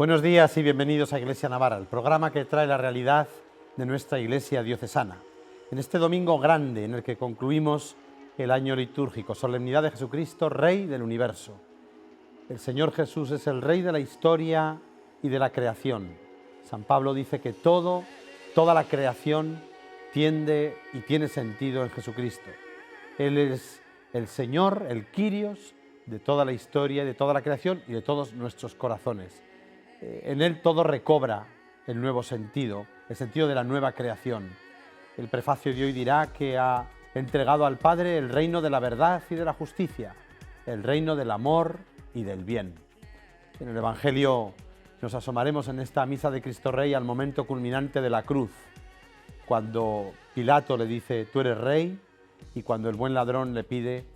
Buenos días y bienvenidos a Iglesia Navarra, el programa que trae la realidad de nuestra Iglesia diocesana. En este domingo grande en el que concluimos el año litúrgico, solemnidad de Jesucristo, Rey del universo. El Señor Jesús es el Rey de la historia y de la creación. San Pablo dice que toda la creación tiende y tiene sentido en Jesucristo. Él es el Señor, el Kyrios de toda la historia, de toda la creación y de todos nuestros corazones. En Él todo recobra el nuevo sentido, el sentido de la nueva creación. El prefacio de hoy dirá que ha entregado al Padre el reino de la verdad y de la justicia, el reino del amor y del bien. En el Evangelio nos asomaremos en esta misa de Cristo Rey al momento culminante de la cruz, cuando Pilato le dice, tú eres rey, y cuando el buen ladrón le pide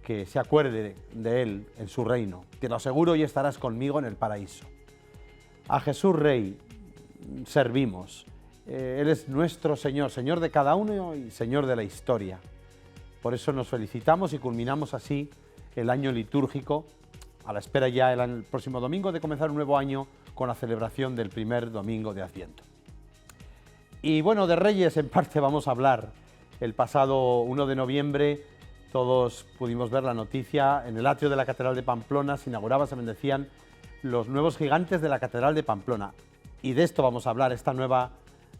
que se acuerde de él en su reino. Te lo aseguro, y estarás conmigo en el paraíso. A Jesús Rey servimos. Él es nuestro Señor, Señor de cada uno y Señor de la historia. Por eso nos felicitamos y culminamos así el año litúrgico, a la espera ya el próximo domingo de comenzar un nuevo año con la celebración del primer domingo de Adviento. Y bueno, de Reyes en parte vamos a hablar. El pasado 1 de noviembre todos pudimos ver la noticia, en el atrio de la Catedral de Pamplona se inauguraban, se bendecían los nuevos gigantes de la Catedral de Pamplona. Y de esto vamos a hablar, esta nueva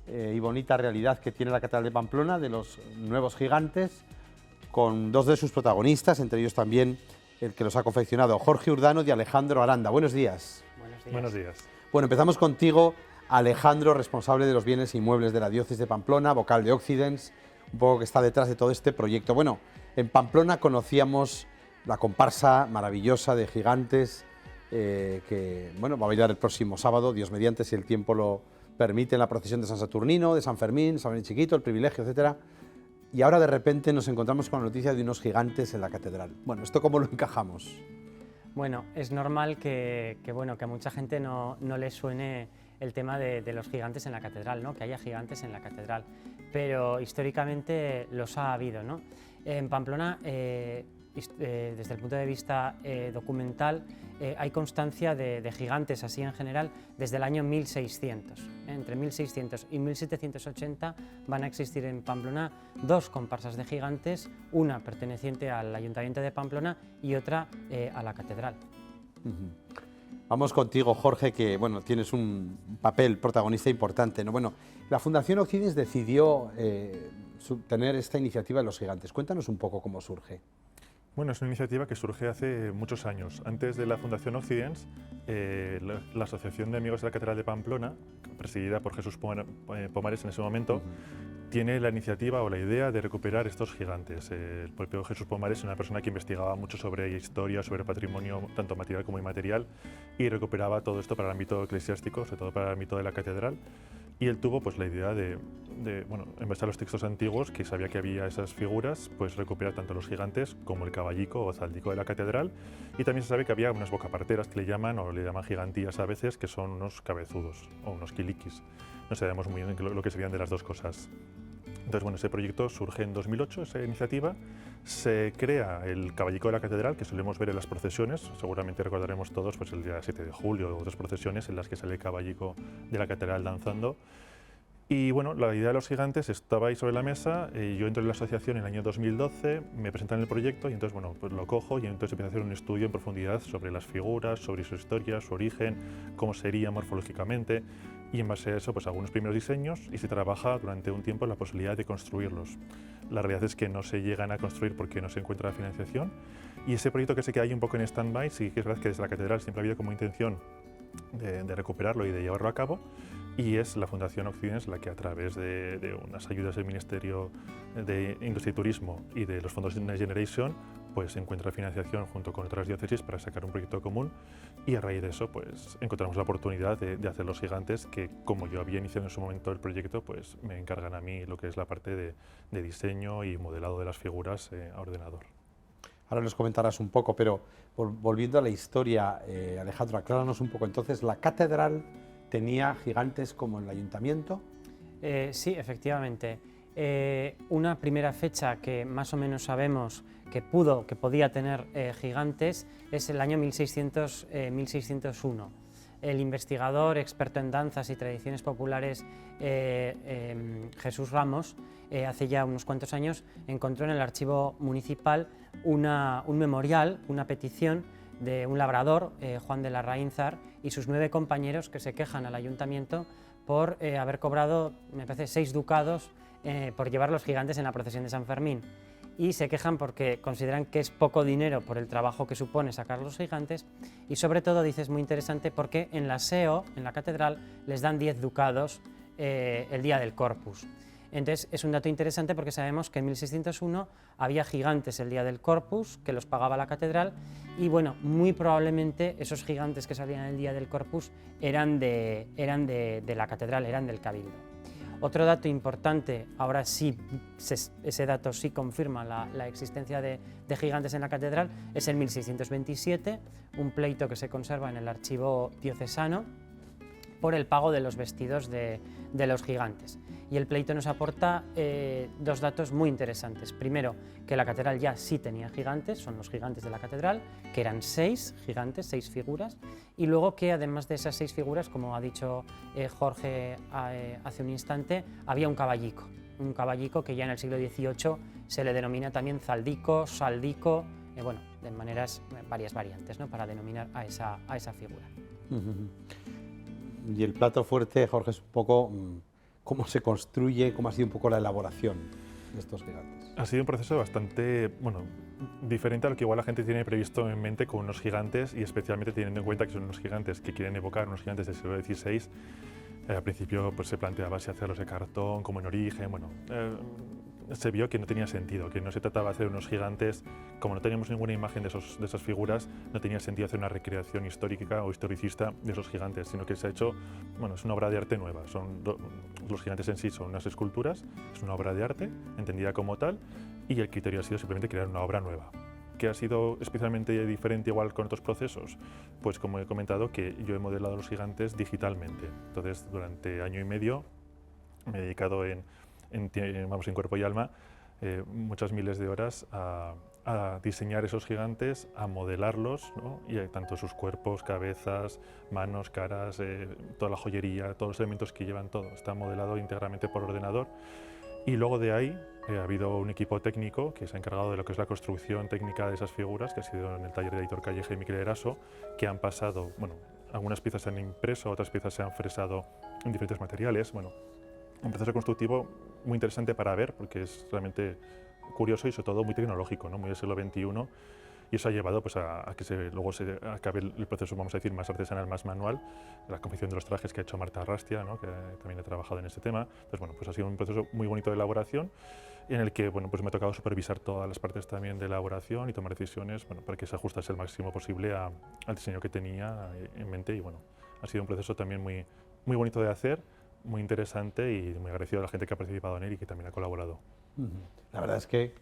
y bonita realidad que tiene la Catedral de Pamplona, de los nuevos gigantes, con dos de sus protagonistas, entre ellos también el que los ha confeccionado, Jorge Urdano y Alejandro Aranda. Buenos días. Buenos días. Buenos días. Bueno, empezamos contigo, Alejandro, responsable de los bienes inmuebles de la diócesis de Pamplona, vocal de Occidens, un poco que está detrás de todo este proyecto. Bueno, en Pamplona conocíamos la comparsa maravillosa de gigantes, que bueno, va a bailar el próximo sábado, Dios mediante, si el tiempo lo permite, en la procesión de San Saturnino, de San Fermín, San Fermín Chiquito, el Privilegio, etcétera. Y ahora de repente nos encontramos con la noticia de unos gigantes en la catedral. Bueno, ¿esto cómo lo encajamos? Bueno, es normal que a mucha gente no le suene el tema de los gigantes en la catedral, ¿no? Que haya gigantes en la catedral, pero históricamente los ha habido, ¿no? En Pamplona, desde el punto de vista documental, hay constancia de gigantes así en general desde el año 1600. Entre 1600 y 1780 van a existir en Pamplona dos comparsas de gigantes, una perteneciente al Ayuntamiento de Pamplona y otra a la catedral. Vamos contigo, Jorge, que bueno, tienes un papel protagonista importante, ¿no? Bueno, la Fundación Occidens decidió tener esta iniciativa de los gigantes. Cuéntanos un poco cómo surge. Bueno, es una iniciativa que surge hace muchos años. Antes de la Fundación Occidens, la Asociación de Amigos de la Catedral de Pamplona, presidida por Jesús Pomares en ese momento, tiene la iniciativa o la idea de recuperar estos gigantes. El propio Jesús Pomares es una persona que investigaba mucho sobre historia, sobre patrimonio, tanto material como inmaterial, y recuperaba todo esto para el ámbito eclesiástico, sobre todo para el ámbito de la catedral. Y él tuvo pues, la idea bueno, en base a los textos antiguos, que sabía que había esas figuras, pues recuperar tanto los gigantes como el caballico o zaldico de la catedral. Y también se sabe que había unas bocaparteras que le llaman, o le llaman gigantías a veces, que son unos cabezudos o unos kiliquis. No sabemos muy bien lo que serían de las dos cosas. Entonces, bueno, ese proyecto surge en 2008, esa iniciativa. Se crea el caballico de la catedral, que solemos ver en las procesiones. Seguramente recordaremos todos pues, el día 7 de julio, otras procesiones en las que sale el caballico de la catedral danzando. Y bueno, la idea de los gigantes estaba ahí sobre la mesa. Yo entro en la asociación en el año 2012, me presentan el proyecto y entonces bueno, pues lo cojo y entonces empiezo a hacer un estudio en profundidad sobre las figuras, sobre su historia, su origen, cómo sería morfológicamente. Y en base a eso, pues hago unos primeros diseños y se trabaja durante un tiempo la posibilidad de construirlos. La realidad es que no se llegan a construir porque no se encuentra la financiación. Y ese proyecto que se queda ahí un poco en stand-by, sí que es verdad que desde la catedral siempre ha habido como intención de recuperarlo y de llevarlo a cabo. Y es la Fundación Occidens la que a través de unas ayudas del Ministerio de Industria y Turismo y de los fondos de Next Generation pues encuentra financiación junto con otras diócesis para sacar un proyecto común y a raíz de eso pues encontramos la oportunidad de hacer los gigantes que como yo había iniciado en su momento el proyecto pues me encargan a mí lo que es la parte de diseño y modelado de las figuras a ordenador. Ahora nos comentarás un poco, pero volviendo a la historia, Alejandro, acláranos un poco. Entonces, ¿la catedral tenía gigantes como el ayuntamiento? Sí, efectivamente. Una primera fecha que más o menos sabemos que podía tener gigantes es el año 1601. el investigador experto en danzas y tradiciones populares Jesús Ramos, hace ya unos cuantos años, encontró en el archivo municipal un memorial, una petición de un labrador, Juan de la Raínzar, y sus 9 compañeros que se quejan al ayuntamiento por haber cobrado, me parece, 6 ducados por llevar los gigantes en la procesión de San Fermín. Y se quejan porque consideran que es poco dinero por el trabajo que supone sacar los gigantes, y sobre todo, dice, es muy interesante porque en la SEO, en la catedral, les dan 10 ducados el día del Corpus. Entonces es un dato interesante porque sabemos que en 1601 había gigantes el día del Corpus, que los pagaba la catedral, y bueno, muy probablemente esos gigantes que salían el día del Corpus eran de la catedral, eran del cabildo. Otro dato importante, ahora sí, ese dato sí confirma la existencia de gigantes en la catedral, es en 1627, un pleito que se conserva en el archivo diocesano por el pago de los vestidos de los gigantes. Y el pleito nos aporta 2 datos muy interesantes. Primero, que la catedral ya sí tenía gigantes, son los gigantes de la catedral, que eran 6 gigantes, 6 figuras, y luego que además de esas 6 figuras, como ha dicho Jorge hace un instante, había un caballico que ya en el siglo XVIII se le denomina también zaldico, saldico, bueno, de maneras, varias variantes, ¿no?, para denominar a esa figura. Y el plato fuerte, Jorge, es un poco cómo se construye, cómo ha sido un poco la elaboración de estos gigantes. Ha sido un proceso bastante, diferente a lo que igual la gente tiene previsto en mente con unos gigantes, y especialmente teniendo en cuenta que son unos gigantes que quieren evocar unos gigantes del siglo XVI. Al principio pues, se planteaba si hacerlos de cartón, como en origen. Se vio que no tenía sentido, que no se trataba de hacer unos gigantes, como no teníamos ninguna imagen de esas figuras, no tenía sentido hacer una recreación histórica o historicista de esos gigantes, sino que se ha hecho, es una obra de arte nueva. Los gigantes en sí son unas esculturas, es una obra de arte, entendida como tal, y el criterio ha sido simplemente crear una obra nueva. ¿Qué ha sido especialmente diferente igual con otros procesos? Pues como he comentado, que yo he modelado los gigantes digitalmente. Entonces, durante año y medio me he dedicado en cuerpo y alma, muchas miles de horas a diseñar esos gigantes, a modelarlos, ¿no? Y tanto sus cuerpos, cabezas, manos, caras, toda la joyería, todos los elementos que llevan, todo está modelado íntegramente por ordenador. Y luego de ahí ha habido un equipo técnico que se ha encargado de lo que es la construcción técnica de esas figuras, que ha sido en el taller de Aitor Calleja y Miquel Eraso, que han pasado, algunas piezas se han impreso, otras piezas se han fresado en diferentes materiales. Un proceso constructivo muy interesante para ver, porque es realmente curioso y sobre todo muy tecnológico, ¿no? Muy del siglo XXI, y eso ha llevado pues, a que luego se acabe el proceso, vamos a decir, más artesanal, más manual, la confección de los trajes que ha hecho Marta Arrastia, ¿no?, que también ha trabajado en este tema. Entonces, pues ha sido un proceso muy bonito de elaboración, en el que pues me ha tocado supervisar todas las partes también de elaboración y tomar decisiones para que se ajustase el máximo posible al diseño que tenía en mente. Y ha sido un proceso también muy, muy bonito de hacer, muy interesante, y muy agradecido a la gente que ha participado en él y que también ha colaborado. La verdad es que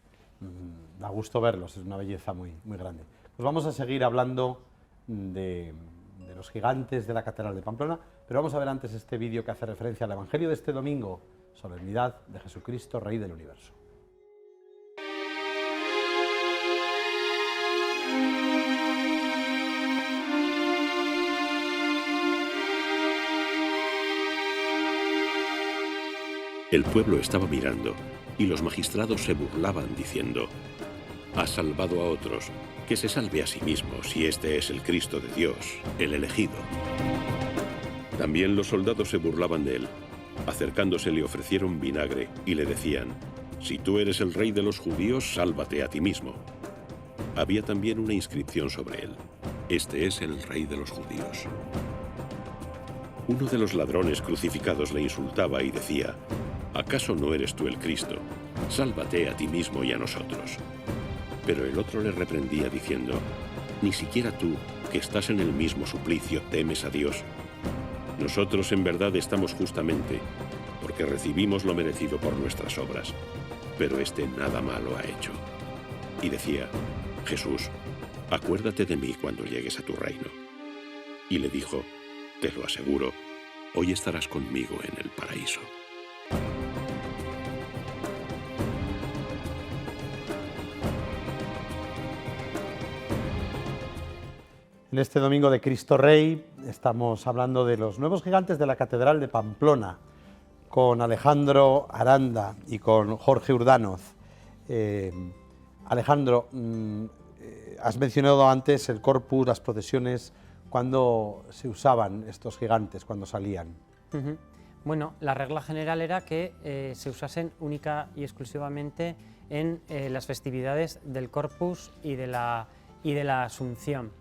da gusto verlos, es una belleza muy, muy grande. Pues vamos a seguir hablando de los gigantes de la Catedral de Pamplona, pero vamos a ver antes este vídeo que hace referencia al Evangelio de este domingo, solemnidad de Jesucristo, Rey del Universo. El pueblo estaba mirando y los magistrados se burlaban diciendo: «Ha salvado a otros, que se salve a sí mismo si este es el Cristo de Dios, el elegido». También los soldados se burlaban de él. Acercándose le ofrecieron vinagre y le decían: «Si tú eres el rey de los judíos, sálvate a ti mismo». Había también una inscripción sobre él: «Este es el rey de los judíos». Uno de los ladrones crucificados le insultaba y decía: «¿Acaso no eres tú el Cristo? Sálvate a ti mismo y a nosotros». Pero el otro le reprendía diciendo: «Ni siquiera tú, que estás en el mismo suplicio, temes a Dios. Nosotros en verdad estamos justamente, porque recibimos lo merecido por nuestras obras, pero este nada malo ha hecho». Y decía: «Jesús, acuérdate de mí cuando llegues a tu reino». Y le dijo: «Te lo aseguro, hoy estarás conmigo en el paraíso». En este domingo de Cristo Rey estamos hablando de los nuevos gigantes de la Catedral de Pamplona, con Alejandro Aranda y con Jorge Urdanoz. Alejandro, has mencionado antes el corpus, las procesiones, ¿cuándo se usaban estos gigantes, cuándo salían? Bueno, la regla general era que se usasen única y exclusivamente en las festividades del Corpus y de la Asunción.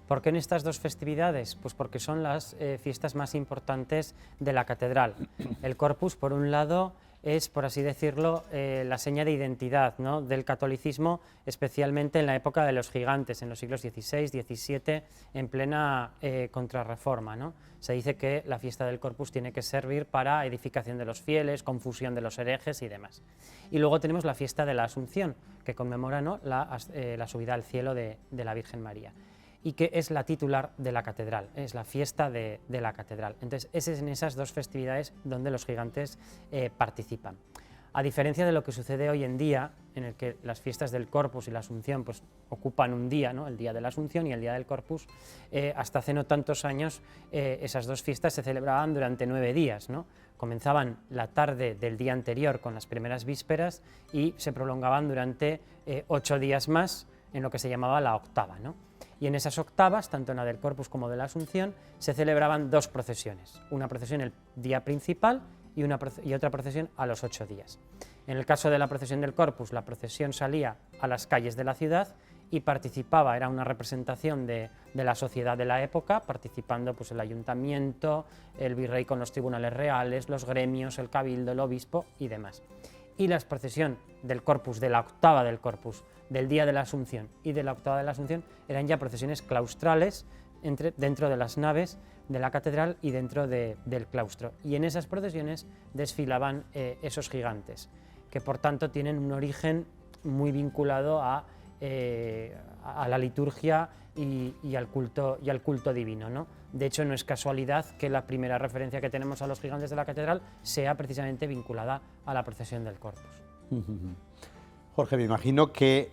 ¿Por qué en estas dos festividades? Pues porque son las fiestas más importantes de la catedral. El Corpus, por un lado, es, por así decirlo, la seña de identidad, ¿no?, del catolicismo, especialmente en la época de los gigantes, en los siglos XVI, XVII, en plena contrarreforma, ¿no? Se dice que la fiesta del Corpus tiene que servir para edificación de los fieles, confusión de los herejes y demás. Y luego tenemos la fiesta de la Asunción, que conmemora, ¿no?, la subida al cielo de la Virgen María, y que es la titular de la catedral, es la fiesta de la catedral. Entonces, es en esas dos festividades donde los gigantes participan. A diferencia de lo que sucede hoy en día, en el que las fiestas del Corpus y la Asunción pues, ocupan un día, ¿no?, el día de la Asunción y el día del Corpus, hasta hace no tantos años esas dos fiestas se celebraban durante 9 días, ¿no? Comenzaban la tarde del día anterior con las primeras vísperas y se prolongaban durante 8 días más en lo que se llamaba la octava, ¿no? Y en esas octavas, tanto en la del Corpus como de la Asunción, se celebraban 2 procesiones, una procesión el día principal y otra procesión a los 8 días. En el caso de la procesión del Corpus, la procesión salía a las calles de la ciudad y participaba, era una representación de la sociedad de la época, participando pues, el ayuntamiento, el virrey con los tribunales reales, los gremios, el cabildo, el obispo y demás. Y la procesión del Corpus, de la octava del Corpus, del día de la Asunción y de la octava de la Asunción, eran ya procesiones claustrales dentro de las naves de la catedral y dentro del claustro. Y en esas procesiones desfilaban esos gigantes, que por tanto tienen un origen muy vinculado a la liturgia y al culto divino, ¿no? De hecho, no es casualidad que la primera referencia que tenemos a los gigantes de la catedral sea precisamente vinculada a la procesión del Corpus. Jorge, me imagino que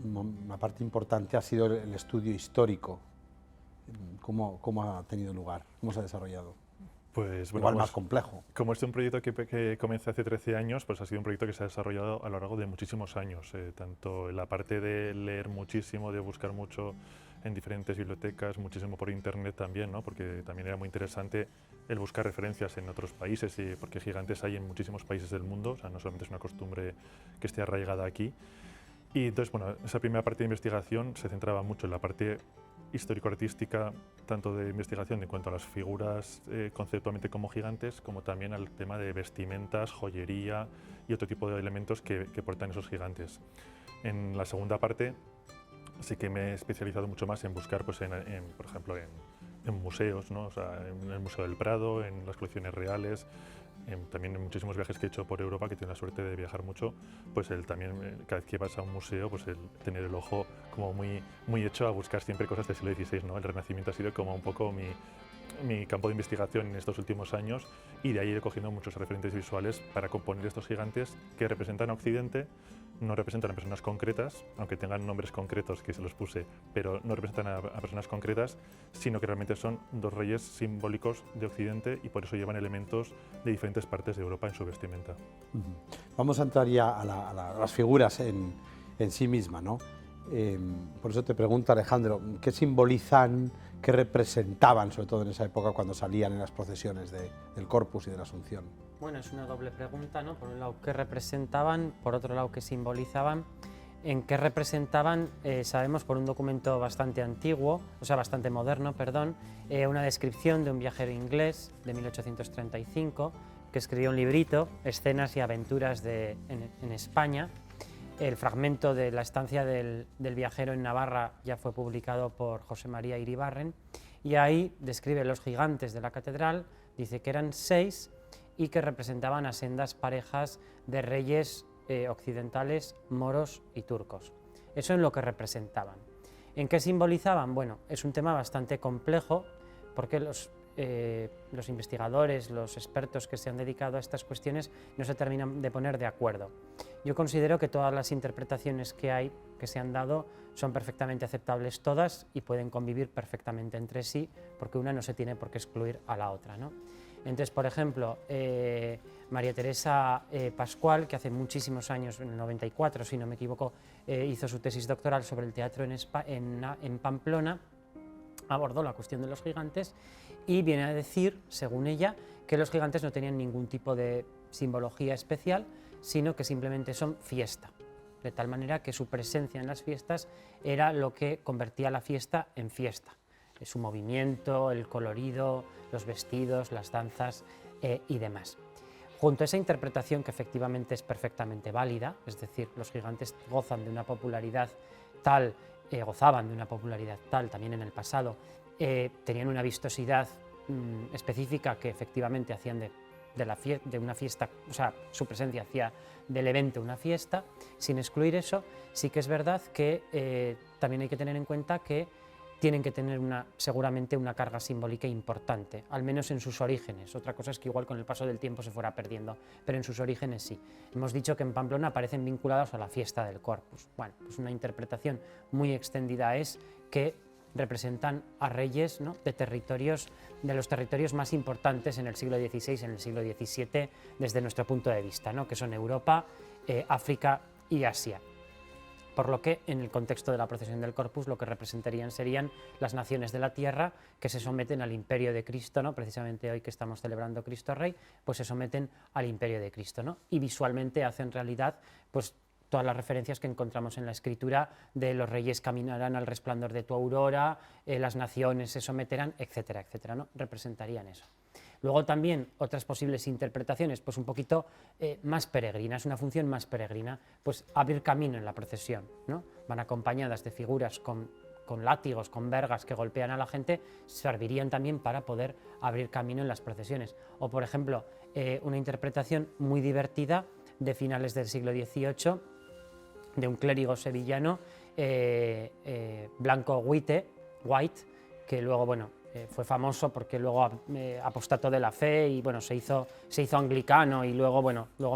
una parte importante ha sido el estudio histórico. ¿Cómo ha tenido lugar? ¿Cómo se ha desarrollado? Pues, bueno, igual más complejo. Como es un proyecto que comenzó hace 13 años, pues ha sido un proyecto que se ha desarrollado a lo largo de muchísimos años, tanto en la parte de leer muchísimo, de buscar mucho en diferentes bibliotecas, muchísimo por internet también, ¿no?, porque también era muy interesante el buscar referencias en otros países, porque gigantes hay en muchísimos países del mundo, o sea, no solamente es una costumbre que esté arraigada aquí. Y entonces, bueno, esa primera parte de investigación se centraba mucho en la parte histórico-artística, tanto de investigación en cuanto a las figuras conceptualmente como gigantes, como también al tema de vestimentas, joyería y otro tipo de elementos que portan esos gigantes. En la segunda parte sí que me he especializado mucho más en buscar, pues, por ejemplo, en museos, ¿no? O sea, en el Museo del Prado, en las colecciones reales, también en muchísimos viajes que he hecho por Europa, que tengo la suerte de viajar mucho, pues también cada vez que vas a un museo, pues el tener el ojo como muy hecho a buscar siempre cosas del siglo XVI, ¿no? El Renacimiento ha sido como un poco mi campo de investigación en estos últimos años, y de ahí he cogido muchos referentes visuales para componer estos gigantes que representan a Occidente. No representan a personas concretas, aunque tengan nombres concretos que se los puse, pero no representan a personas concretas, sino que realmente son 2 reyes simbólicos de Occidente y por eso llevan elementos de diferentes partes de Europa en su vestimenta. Vamos a entrar ya a las figuras en sí misma, ¿no? Por eso te pregunto, Alejandro, ¿qué simbolizan, qué representaban, sobre todo en esa época cuando salían en las procesiones del Corpus y de la Asunción? Bueno, es una doble pregunta, ¿no? Por un lado, ¿qué representaban? Por otro lado, ¿qué simbolizaban? En qué representaban, sabemos por un documento bastante antiguo, o sea, bastante moderno, perdón, una descripción de un viajero inglés de 1835 que escribió un librito, Escenas y aventuras en España. El fragmento de la estancia del viajero en Navarra ya fue publicado por José María Iribarren, y ahí describe los gigantes de la catedral, dice que eran 6 y que representaban a sendas parejas de reyes occidentales, moros y turcos. Eso es lo que representaban. ¿En qué simbolizaban? Bueno, es un tema bastante complejo, porque los investigadores, los expertos que se han dedicado a estas cuestiones no se terminan de poner de acuerdo. Yo considero que todas las interpretaciones que se han dado son perfectamente aceptables todas y pueden convivir perfectamente entre sí, porque una no se tiene por qué excluir a la otra, ¿no? Entonces, por ejemplo, María Teresa Pascual, que hace muchísimos años, en el 94, si no me equivoco, hizo su tesis doctoral sobre el teatro en Pamplona, abordó la cuestión de los gigantes y viene a decir, según ella, que los gigantes no tenían ningún tipo de simbología especial, sino que simplemente son fiesta, de tal manera que su presencia en las fiestas era lo que convertía la fiesta en fiesta. Su movimiento, el colorido, los vestidos, las danzas y demás. Junto a esa interpretación, que efectivamente es perfectamente válida, es decir, los gigantes gozan de una popularidad tal, gozaban de una popularidad tal también en el pasado, tenían una vistosidad específica que efectivamente hacían de una fiesta, o sea, su presencia hacía del evento una fiesta. Sin excluir eso, sí que es verdad que también hay que tener en cuenta que tienen que tener seguramente una carga simbólica importante, al menos en sus orígenes. Otra cosa es que igual con el paso del tiempo se fuera perdiendo, pero en sus orígenes sí. Hemos dicho que en Pamplona aparecen vinculados a la fiesta del Corpus. Bueno, pues una interpretación muy extendida es que representan a reyes, ¿no?, de los territorios más importantes en el siglo XVI, en el siglo XVII, desde nuestro punto de vista, ¿no?, que son Europa, África y Asia. Por lo que, en el contexto de la procesión del Corpus, lo que representarían serían las naciones de la tierra que se someten al imperio de Cristo, ¿no? Precisamente hoy que estamos celebrando Cristo Rey, pues se someten al imperio de Cristo, ¿no? Y visualmente hacen realidad pues, todas las referencias que encontramos en la Escritura de los reyes caminarán al resplandor de tu aurora, las naciones se someterán, etcétera, etcétera, ¿no? Representarían eso. Luego también otras posibles interpretaciones, pues un poquito más peregrinas, una función más peregrina, pues abrir camino en la procesión, ¿no? Van acompañadas de figuras con látigos, con vergas que golpean a la gente, servirían también para poder abrir camino en las procesiones. O, por ejemplo, una interpretación muy divertida de finales del siglo XVIII, de un clérigo sevillano, Blanco White, que luego, bueno, fue famoso porque luego apostató de la fe y bueno, se hizo anglicano y luego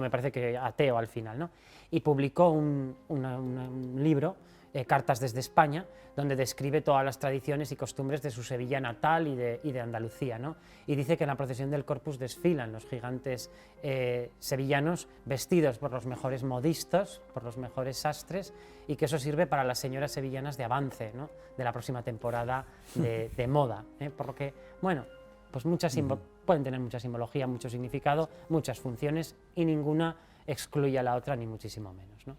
me parece que ateo al final, ¿no? Y publicó un libro, Cartas desde España, donde describe todas las tradiciones y costumbres de su Sevilla natal y de Andalucía, ¿no? Y dice que en la procesión del Corpus desfilan los gigantes sevillanos vestidos por los mejores modistas, por los mejores sastres, y que eso sirve para las señoras sevillanas de avance, ¿no?, de la próxima temporada de moda, por lo que, bueno, pues pueden tener mucha simbología, mucho significado, muchas funciones y ninguna excluye a la otra, ni muchísimo menos, ¿no?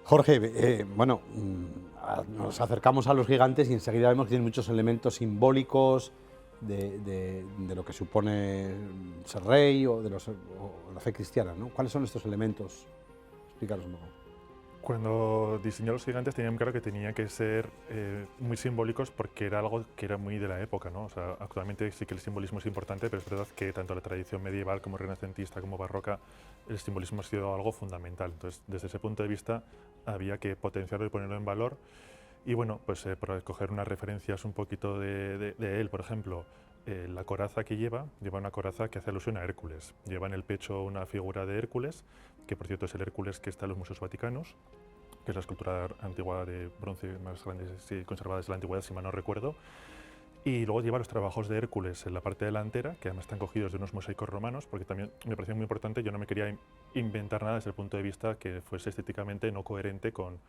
Jorge, bueno, nos acercamos a los gigantes y enseguida vemos que tienen muchos elementos simbólicos de lo que supone ser rey o la fe cristiana, ¿no? ¿Cuáles son estos elementos? Explícanos un poco. Cuando diseñó los gigantes tenían claro que tenían que ser muy simbólicos porque era algo que era muy de la época, ¿no? O sea, actualmente sí que el simbolismo es importante, pero es verdad que tanto la tradición medieval como renacentista como barroca, el simbolismo ha sido algo fundamental. Entonces, desde ese punto de vista había que potenciarlo y ponerlo en valor. Y bueno, pues por coger unas referencias un poquito de él, por ejemplo, la coraza que lleva una coraza que hace alusión a Hércules. Lleva en el pecho una figura de Hércules, que por cierto es el Hércules que está en los museos vaticanos, que es la escultura antigua de bronce más grande conservada desde la antigüedad, si mal no recuerdo. Y luego lleva los trabajos de Hércules en la parte delantera, que además están cogidos de unos mosaicos romanos, porque también me parecía muy importante, yo no me quería inventar nada desde el punto de vista que fuese estéticamente no coherente con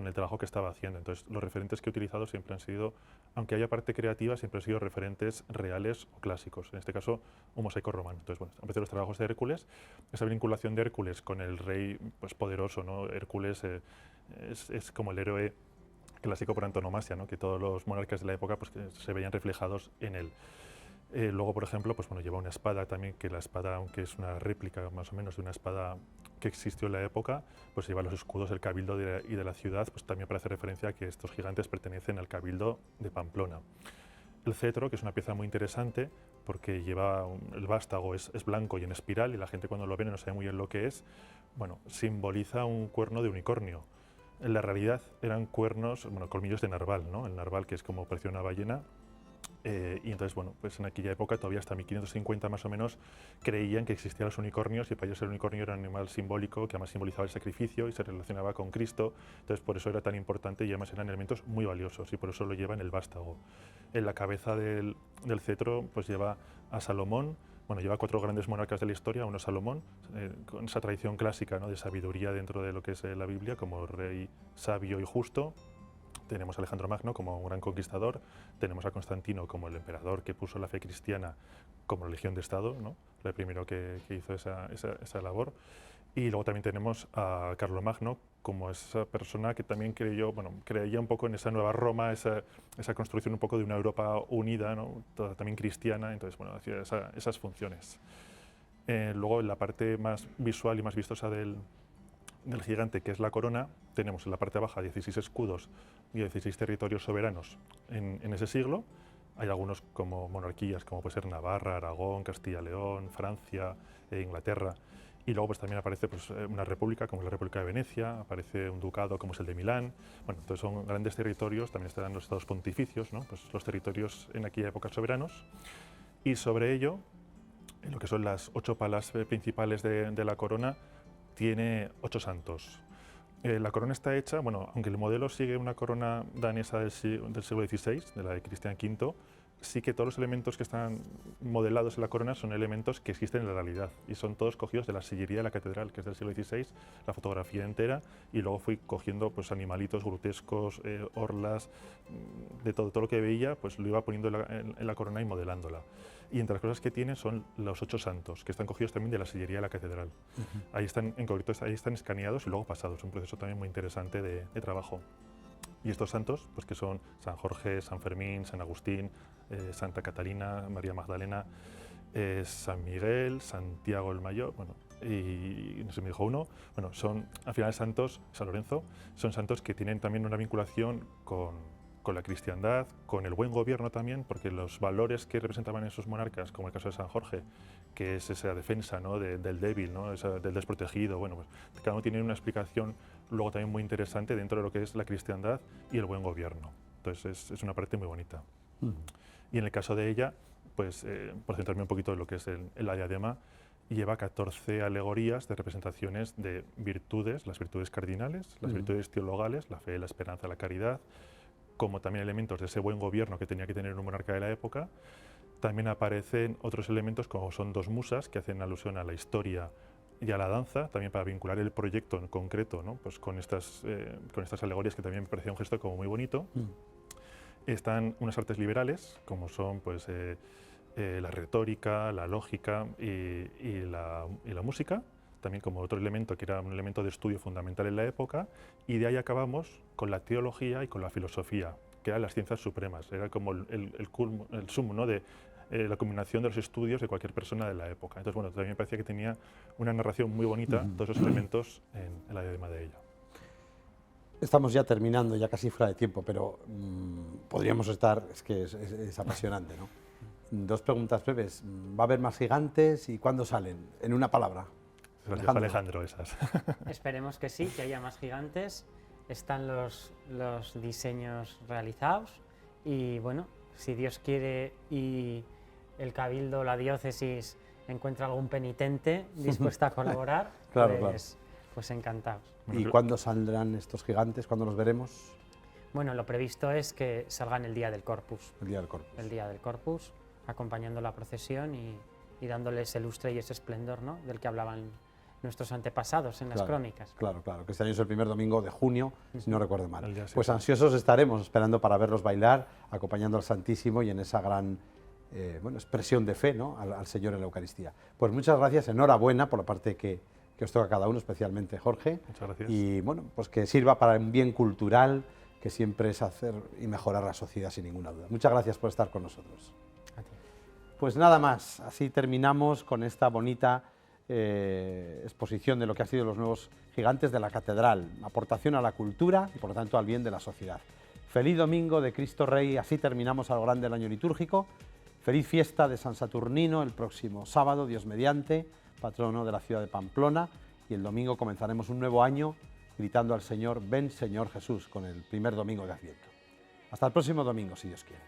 el trabajo que estaba haciendo. Entonces, los referentes que he utilizado siempre han sido, aunque haya parte creativa, siempre han sido referentes reales o clásicos. En este caso, un mosaico romano. Entonces, bueno, empecé los trabajos de Hércules, esa vinculación de Hércules con el rey pues, poderoso, ¿no? Hércules es como el héroe clásico por antonomasia, ¿no?, que todos los monarcas de la época pues, que se veían reflejados en él. Luego, por ejemplo, pues, bueno, lleva una espada también, que la espada, aunque es una réplica más o menos de una espada que existió en la época, pues lleva los escudos del cabildo y de la ciudad, pues también para hacer referencia a que estos gigantes pertenecen al cabildo de Pamplona. El cetro, que es una pieza muy interesante, porque lleva el vástago es blanco y en espiral, y la gente cuando lo ve no sabe muy bien lo que es, bueno, simboliza un cuerno de unicornio. En la realidad eran cuernos, bueno, colmillos de narval, ¿no? El narval, que es como parecía una ballena, Y entonces, bueno, pues en aquella época, todavía hasta 1550 más o menos, creían que existían los unicornios y para ellos el unicornio era un animal simbólico que además simbolizaba el sacrificio y se relacionaba con Cristo. Entonces, por eso era tan importante y además eran elementos muy valiosos y por eso lo lleva en el vástago. En la cabeza del cetro pues lleva a Salomón. Bueno, lleva 4 grandes monarcas de la historia, uno es Salomón, con esa tradición clásica, ¿no?, de sabiduría dentro de lo que es la Biblia, como rey sabio y justo. Tenemos a Alejandro Magno como un gran conquistador, tenemos a Constantino como el emperador que puso la fe cristiana como religión de Estado, ¿no?, el primero que hizo esa labor. Y luego también tenemos a Carlomagno como esa persona que también creía un poco en esa nueva Roma, esa construcción un poco de una Europa unida, ¿no?, toda también cristiana, entonces bueno, hacía esas funciones. Luego en la parte más visual y más vistosa del gigante, que es la corona, tenemos en la parte baja 16 escudos y 16 territorios soberanos en ese siglo. Hay algunos como monarquías, como puede ser Navarra, Aragón, Castilla-León, Francia, Inglaterra. Y luego pues también aparece pues, una república como es la República de Venecia, aparece un ducado como es el de Milán. Bueno, entonces son grandes territorios, también están los estados pontificios, ¿no?, pues los territorios en aquella época soberanos. Y sobre ello, en lo que son las 8 palas principales de la corona, tiene 8 santos. La corona está hecha, bueno, aunque el modelo sigue una corona danesa del siglo XVI, de la de Cristian V, sí que todos los elementos que están modelados en la corona son elementos que existen en la realidad y son todos cogidos de la sillería de la catedral, que es del siglo XVI, la fotografía entera, y luego fui cogiendo pues, animalitos grotescos, orlas, de todo lo que veía, pues lo iba poniendo en la corona y modelándola. Y entre las cosas que tiene son los 8 santos, que están cogidos también de la sillería de la catedral. Ahí están, en concreto, ahí están escaneados y luego pasados, un proceso también muy interesante de trabajo. Y estos santos, pues que son San Jorge, San Fermín, San Agustín, Santa Catalina, María Magdalena, San Miguel, Santiago el Mayor, bueno, y no sé, me dijo uno, bueno, son al final santos, San Lorenzo, son santos que tienen también una vinculación con la cristiandad, con el buen gobierno también, porque los valores que representaban esos monarcas, como el caso de San Jorge, que es esa defensa, ¿no?, del débil, ¿no?, del desprotegido, bueno, pues cada uno tiene una explicación luego también muy interesante dentro de lo que es la cristiandad y el buen gobierno. Entonces es una parte muy bonita. Y en el caso de ella, pues por centrarme un poquito en lo que es la diadema, lleva 14 alegorías de representaciones de virtudes, las virtudes cardinales, las virtudes teologales, la fe, la esperanza, la caridad, como también elementos de ese buen gobierno que tenía que tener un monarca de la época. También aparecen otros elementos como son 2 musas que hacen alusión a la historia y a la danza, también para vincular el proyecto en concreto, ¿no?, pues con estas alegorías, que también me parecía un gesto como muy bonito. Están unas artes liberales, como son pues, la retórica, la lógica y la música, también como otro elemento que era un elemento de estudio fundamental en la época, y de ahí acabamos con la teología y con la filosofía, que eran las ciencias supremas, era como el sumo, ¿no?, de la combinación de los estudios de cualquier persona de la época. Entonces, bueno, también me parecía que tenía una narración muy bonita, todos esos elementos en la diadema de ella. Estamos ya terminando, ya casi fuera de tiempo, pero podríamos estar, es que es apasionante, ¿no? 2 preguntas breves. ¿Va a haber más gigantes y cuándo salen? En una palabra. Alejandro, esas. Esperemos que sí, que haya más gigantes. Están los diseños realizados y bueno, si Dios quiere y el Cabildo, la diócesis, encuentra algún penitente dispuesto a colaborar, claro, pues encantados. ¿Y cuándo saldrán estos gigantes? ¿Cuándo los veremos? Bueno, lo previsto es que salgan el día del Corpus. El día del Corpus. El día del Corpus, acompañando la procesión y dándoles ese lustre y ese esplendor, ¿no?, del que hablaban nuestros antepasados en las crónicas. Claro, que este año es el primer domingo de junio, si no recuerdo mal. Pues sí. Ansiosos estaremos esperando para verlos bailar, acompañando al Santísimo y en esa gran expresión de fe, ¿no?, al Señor en la Eucaristía. Pues muchas gracias, enhorabuena por la parte que os toca a cada uno, especialmente Jorge. Muchas gracias. Y bueno, pues que sirva para un bien cultural, que siempre es hacer y mejorar la sociedad sin ninguna duda. Muchas gracias por estar con nosotros. A ti. Pues nada más, así terminamos con esta bonita exposición de lo que han sido los nuevos gigantes de la catedral, aportación a la cultura y por lo tanto al bien de la sociedad. Feliz domingo de Cristo Rey, así terminamos a lo grande el año litúrgico. Feliz fiesta de San Saturnino el próximo sábado, Dios mediante, patrono de la ciudad de Pamplona, y el domingo comenzaremos un nuevo año gritando al Señor, ven Señor Jesús, con el primer domingo de Adviento. Hasta el próximo domingo, si Dios quiere.